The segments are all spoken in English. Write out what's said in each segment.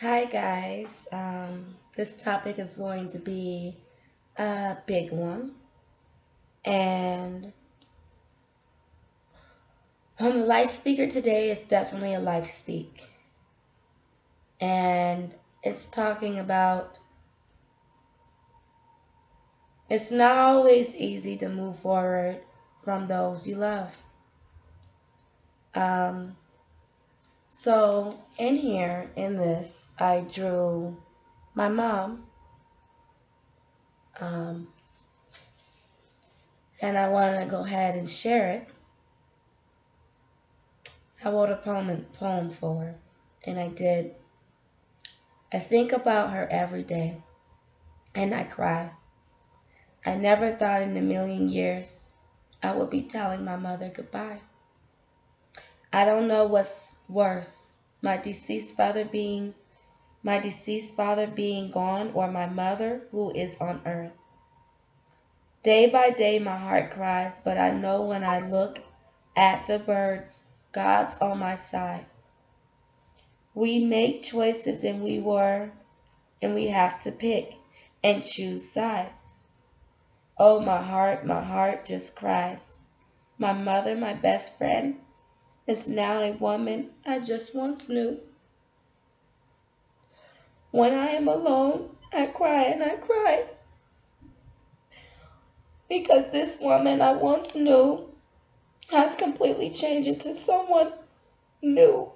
Hi guys, this topic is going to be a big one, and on the life speaker today is definitely a life speak, and it's talking about it's not always easy to move forward from those you love. Um, so in here, in this, I drew my mom, um, and I want to go ahead and share it. I wrote a poem for her, and I did. I think about her every day, and I cry. I never thought in a million years I would be telling my mother goodbye. I don't know what's worse, my deceased father being gone, or my mother who is on earth. Day by day my heart cries, but I know when I look at the birds, God's on my side. We make choices and we have to pick and choose sides. Oh, my heart just cries. My mother, my best friend, is now a woman I just once knew. When I am alone, I cry and I cry because this woman I once knew has completely changed into someone new.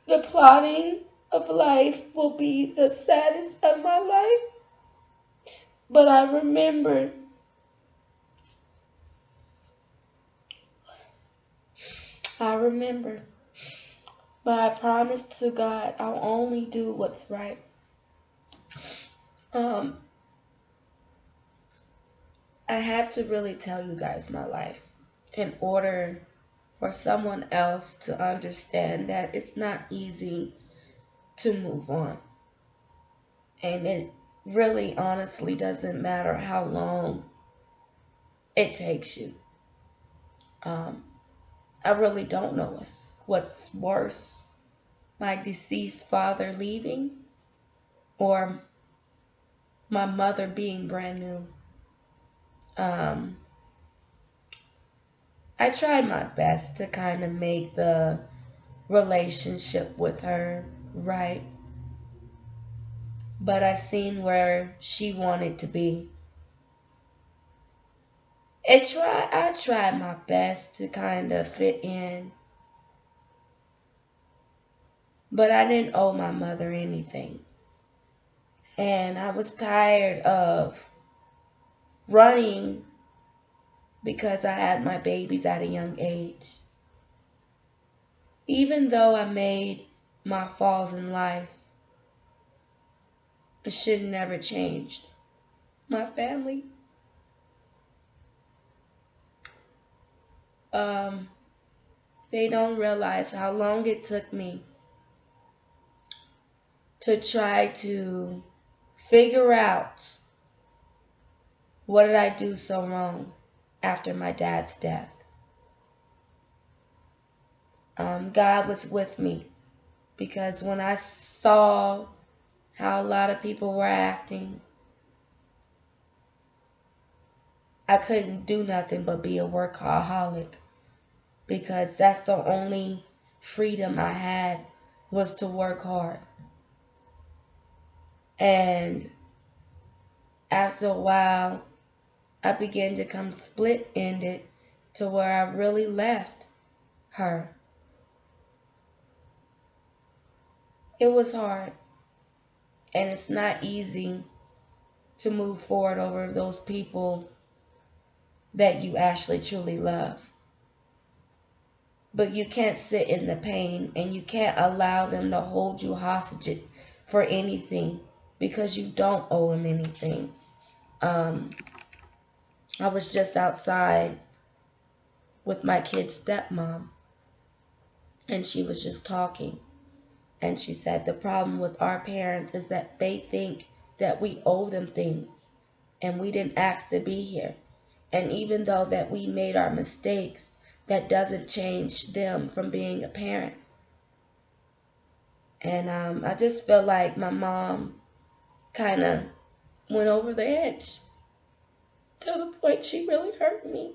The plotting of life will be the saddest of my life, but I remember, but I promise to God I'll only do what's right. Um, I have to really tell you guys my life in order for someone else to understand that it's not easy to move on. And it really honestly doesn't matter how long it takes you. Um, I really don't know what's worse, my deceased father leaving or my mother being brand new. Um, I tried my best to kind of make the relationship with her right, but I seen where she wanted to be. I tried my best to kind of fit in, but I didn't owe my mother anything. And I was tired of running because I had my babies at a young age. Even though I made my falls in life, it should never changed. My family, um, they don't realize how long it took me to try to figure out what did I do so wrong after my dad's death. God was with me because when I saw how a lot of people were acting, I couldn't do nothing but be a workaholic because that's the only freedom I had was to work hard. And after a while, I began to come split-ended to where I really left her. It was hard, and it's not easy to move forward over those people that you actually truly love. But you can't sit in the pain and you can't allow them to hold you hostage for anything because you don't owe them anything. Um, I was just outside with my kid's stepmom and she was just talking. And she said the problem with our parents is that they think that we owe them things and we didn't ask to be here. And even though that we made our mistakes, that doesn't change them from being a parent. And I just feel like my mom kind of went over the edge to the point she really hurt me.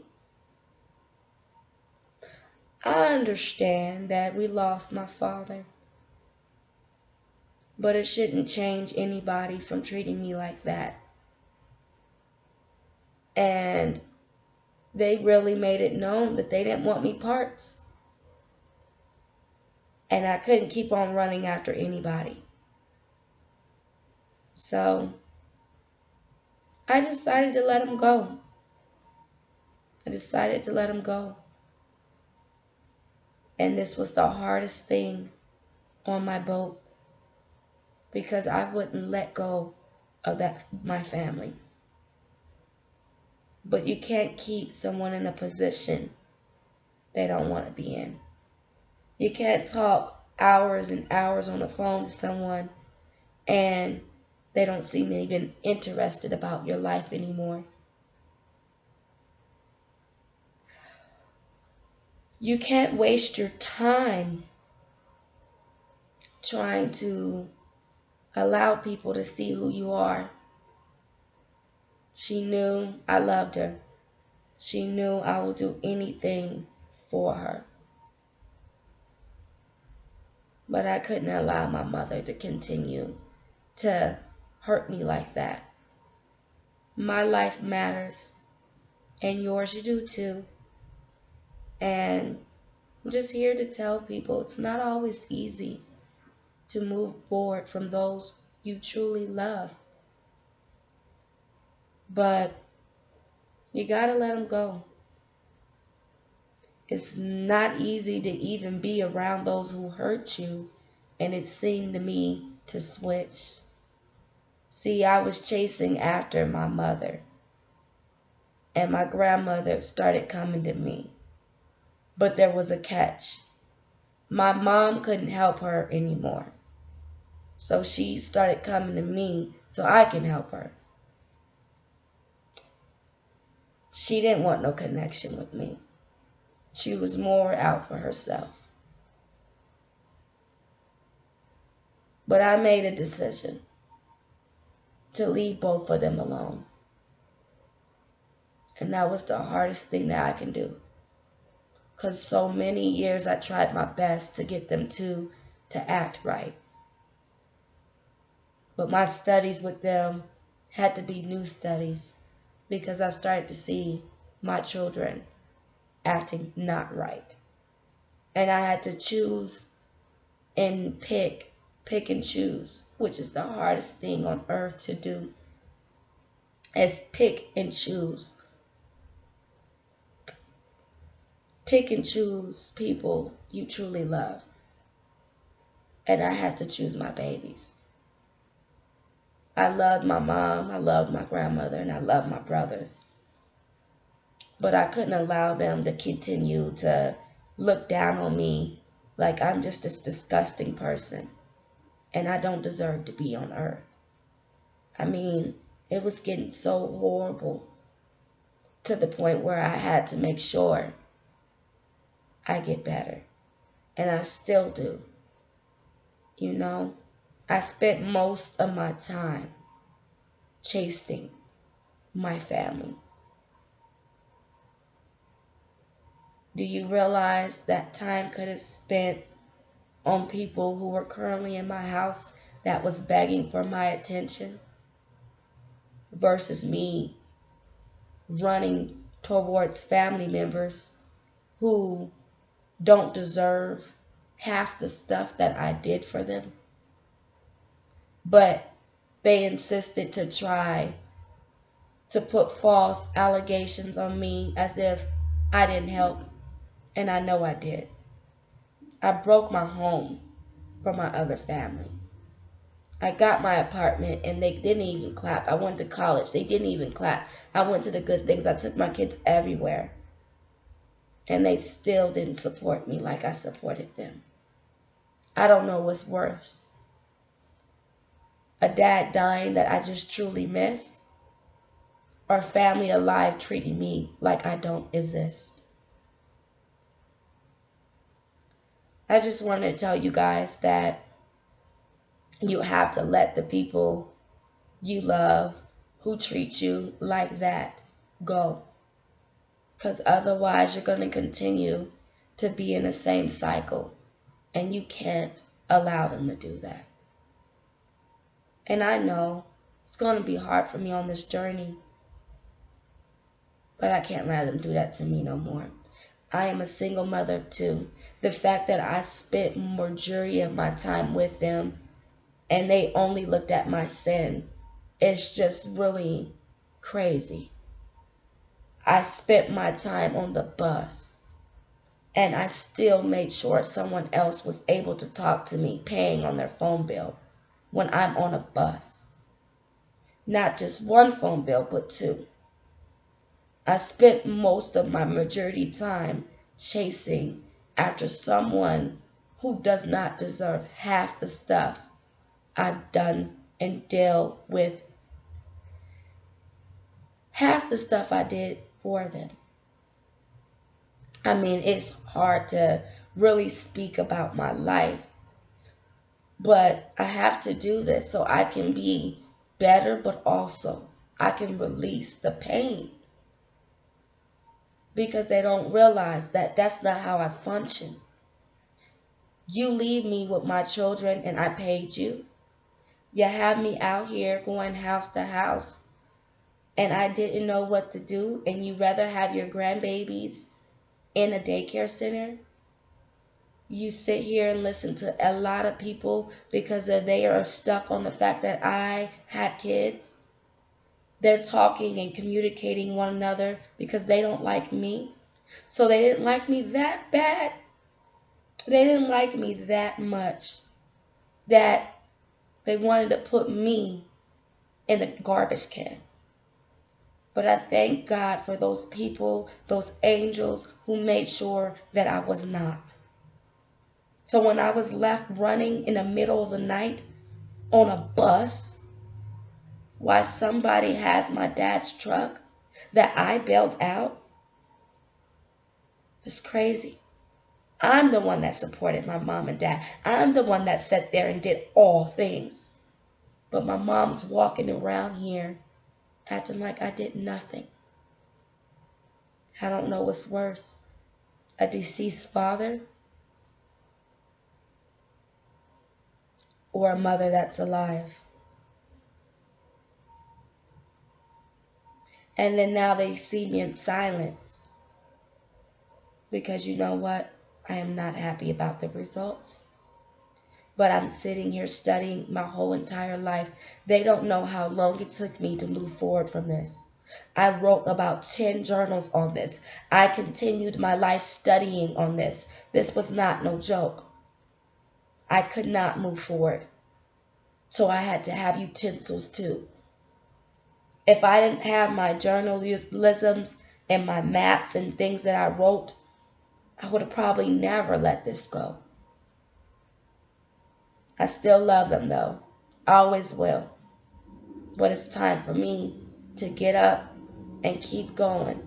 I understand that we lost my father, but it shouldn't change anybody from treating me like that. And they really made it known that they didn't want me parts. And I couldn't keep on running after anybody. So I decided to let him go. I decided to let him go. And this was the hardest thing on my boat, because I wouldn't let go of my family. But you can't keep someone in a position they don't want to be in. You can't talk hours and hours on the phone to someone and they don't seem even interested about your life anymore. You can't waste your time trying to allow people to see who you are. She knew I loved her. She knew I would do anything for her. But I couldn't allow my mother to continue to hurt me like that. My life matters, and yours you do too. And I'm just here to tell people it's not always easy to move forward from those you truly love. But you gotta let them go. It's not easy to even be around those who hurt you, and it seemed to me to switch. See, I was chasing after my mother, and my grandmother started coming to me. But there was a catch. My mom couldn't help her anymore. So she started coming to me so I can help her. She didn't want no connection with me. She was more out for herself. But I made a decision to leave both of them alone. And that was the hardest thing that I can do. Because so many years I tried my best to get them to act right. But my studies with them had to be new studies, because I started to see my children acting not right. And I had to choose and pick and choose, which is the hardest thing on earth to do, is pick and choose. Pick and choose people you truly love. And I had to choose my babies. I loved my mom, I loved my grandmother, and I loved my brothers. But I couldn't allow them to continue to look down on me like I'm just this disgusting person and I don't deserve to be on earth. I mean, it was getting so horrible to the point where I had to make sure I get better. And I still do. You know, I spent most of my time chasing my family. Do you realize that time could have spent on people who were currently in my house that was begging for my attention, versus me running towards family members who don't deserve half the stuff that I did for them? But they insisted to try to put false allegations on me as if I didn't help, and I know I did. I broke my home for my other family. I got my apartment and they didn't even clap. I went to college. They didn't even clap. I went to the good things. I took my kids everywhere. And they still didn't support me like I supported them. I don't know what's worse. A dad dying that I just truly miss, or family alive treating me like I don't exist. I just wanted to tell you guys that You have to let the people you love who treat you like that go. Because otherwise, you're going to continue to be in the same cycle. And you can't allow them to do that. And I know it's going to be hard for me on this journey. But I can't let them do that to me no more. I am a single mother too. The fact that I spent majority of my time with them and they only looked at my sin is just really crazy. I spent my time on the bus and I still made sure someone else was able to talk to me paying on their phone bill when I'm on a bus. Not just one phone bill, but two. I spent most of my majority time chasing after someone who does not deserve half the stuff I've done and dealt with, half the stuff I did for them. I mean, it's hard to really speak about my life, but I have to do this so I can be better, but also I can release the pain. Because they don't realize that that's not how I function. You leave me with my children and I paid you. You have me out here going house to house and I didn't know what to do, and you rather have your grandbabies in a daycare center. You sit here and listen to a lot of people because they are stuck on the fact that I had kids. They're talking and communicating one another because they don't like me. So they didn't like me that bad. They didn't like me that much that they wanted to put me in the garbage can. But I thank God for those people, those angels who made sure that I was not. So when I was left running in the middle of the night on a bus, why somebody has my dad's truck that I bailed out, it's crazy. I'm the one that supported my mom and dad. I'm the one that sat there and did all things. But my mom's walking around here acting like I did nothing. I don't know what's worse, a deceased father or a mother that's alive. And then now they see me in silence. Because you know what? I am not happy about the results. But I'm sitting here studying my whole entire life. They don't know how long it took me to move forward from this. I wrote about 10 journals on this. I continued my life studying on this. This was not no joke. I could not move forward. So I had to have utensils too. If I didn't have my journalisms and my maps and things that I wrote, I would have probably never let this go. I still love them though. I always will. But it's time for me to get up and keep going.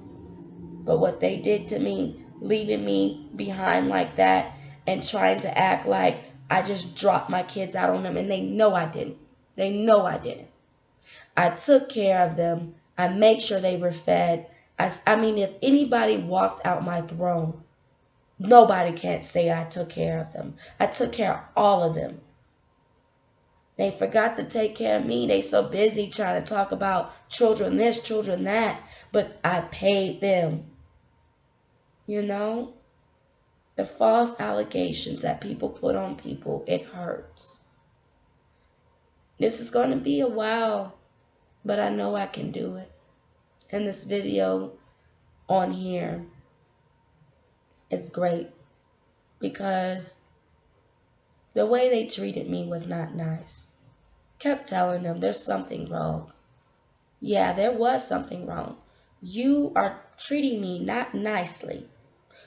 But what they did to me, leaving me behind like that and trying to act like I just dropped my kids out on them, and they know I didn't. They know I didn't. I took care of them. I made sure they were fed. I mean, if anybody walked out my throne, nobody can't say I took care of them. I took care of all of them. They forgot to take care of me. They so busy trying to talk about children this, children that, but I paid them. You know, the false allegations that people put on people, it hurts. This is going to be a while, but I know I can do it. And this video on here is great because the way they treated me was not nice. Kept telling them there's something wrong. Yeah, there was something wrong. You are treating me not nicely.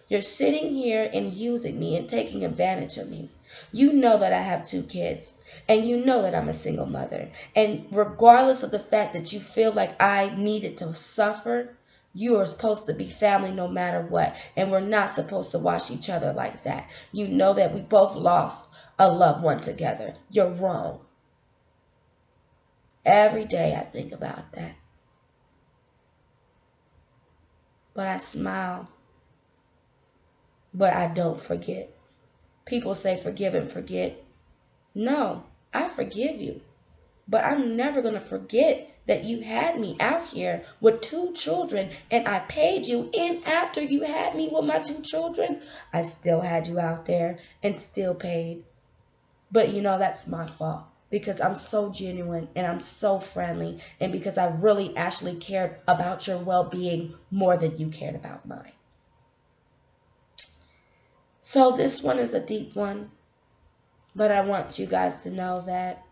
You're sitting here and using me and taking advantage of me. You know that I have 2 kids, and you know that I'm a single mother. And regardless of the fact that you feel like I needed to suffer, you are supposed to be family no matter what. And we're not supposed to watch each other like that. You know that we both lost a loved one together. You're wrong. Every day I think about that. But I smile. But I don't forget. People say forgive and forget. No, I forgive you. But I'm never going to forget that you had me out here with 2 children and I paid you. And after you had me with my 2 children, I still had you out there and still paid. But that's my fault because I'm so genuine and I'm so friendly and because I really actually cared about your well-being more than you cared about mine. So this one is a deep one, but I want you guys to know that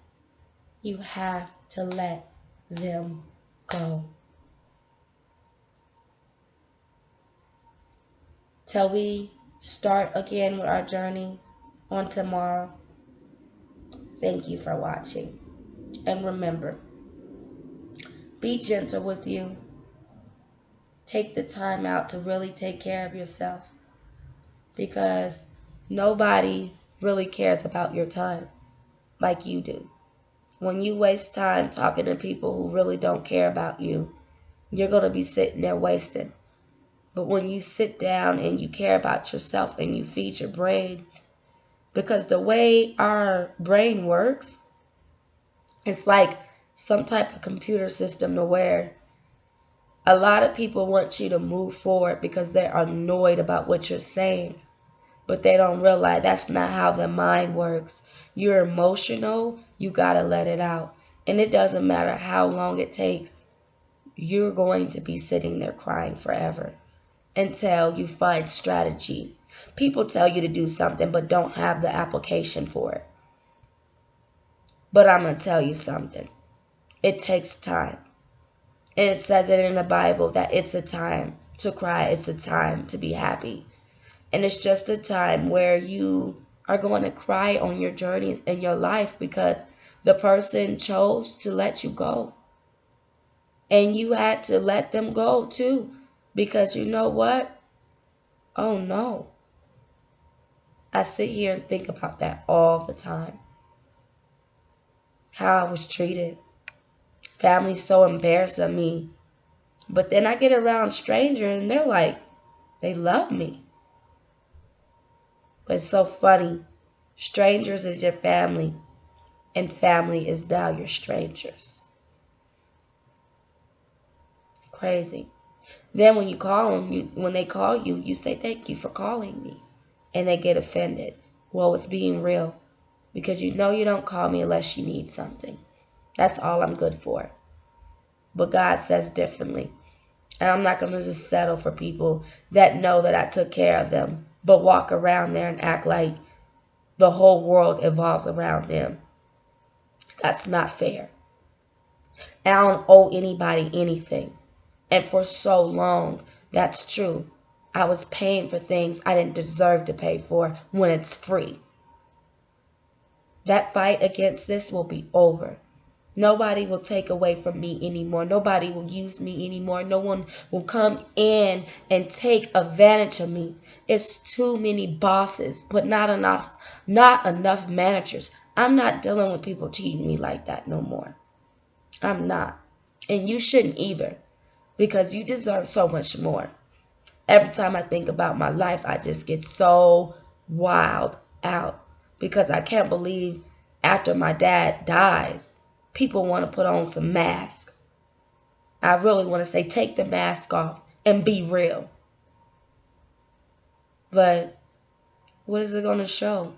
you have to let them go. Till we start again with our journey on tomorrow. Thank you for watching. And remember, be gentle with you. Take the time out to really take care of yourself because nobody really cares about your time like you do. When you waste time talking to people who really don't care about you, you're going to be sitting there wasting. But when you sit down and you care about yourself and you feed your brain, because the way our brain works, it's like some type of computer system to where a lot of people want you to move forward because they're annoyed about what you're saying. But they don't realize that's not how the mind works. You're emotional, you gotta let it out. And it doesn't matter how long it takes. You're going to be sitting there crying forever until you find strategies. People tell you to do something but don't have the application for it. But I'm gonna tell you something. It takes time. And it says it in the Bible that it's a time to cry, it's a time to be happy. And it's just a time where you are going to cry on your journeys in your life because the person chose to let you go. And you had to let them go too. Because you know what? Oh no. I sit here and think about that all the time. How I was treated. Family's so embarrassed of me. But then I get around strangers and they're like, they love me. But it's so funny. Strangers is your family, and family is now your strangers. Crazy. Then when you call them, when they call you, you say, thank you for calling me. And they get offended. Well, it's being real. Because you know you don't call me unless you need something. That's all I'm good for. But God says differently. And I'm not going to just settle for people that know that I took care of them, but walk around there and act like the whole world evolves around them. That's not fair. And I don't owe anybody anything. And for so long, that's true. I was paying for things I didn't deserve to pay for when it's free. That fight against this will be over. Nobody will take away from me anymore. Nobody will use me anymore. No one will come in and take advantage of me. It's too many bosses, but not enough managers. I'm not dealing with people treating me like that no more. I'm not. And you shouldn't either, because you deserve so much more. Every time I think about my life, I just get so wild out because I can't believe after my dad dies, people want to put on some masks. I really want to say take the mask off and be real. But what is it going to show?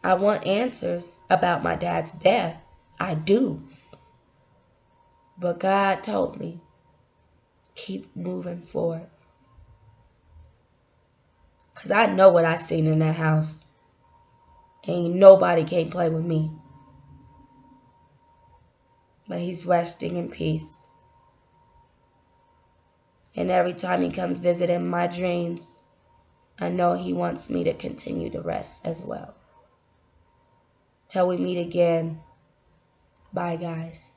I want answers about my dad's death. I do. But God told me, keep moving forward. Because I know what I seen in that house. Ain't nobody can't play with me. But he's resting in peace. And every time he comes visiting my dreams, I know he wants me to continue to rest as well. Till we meet again. Bye, guys.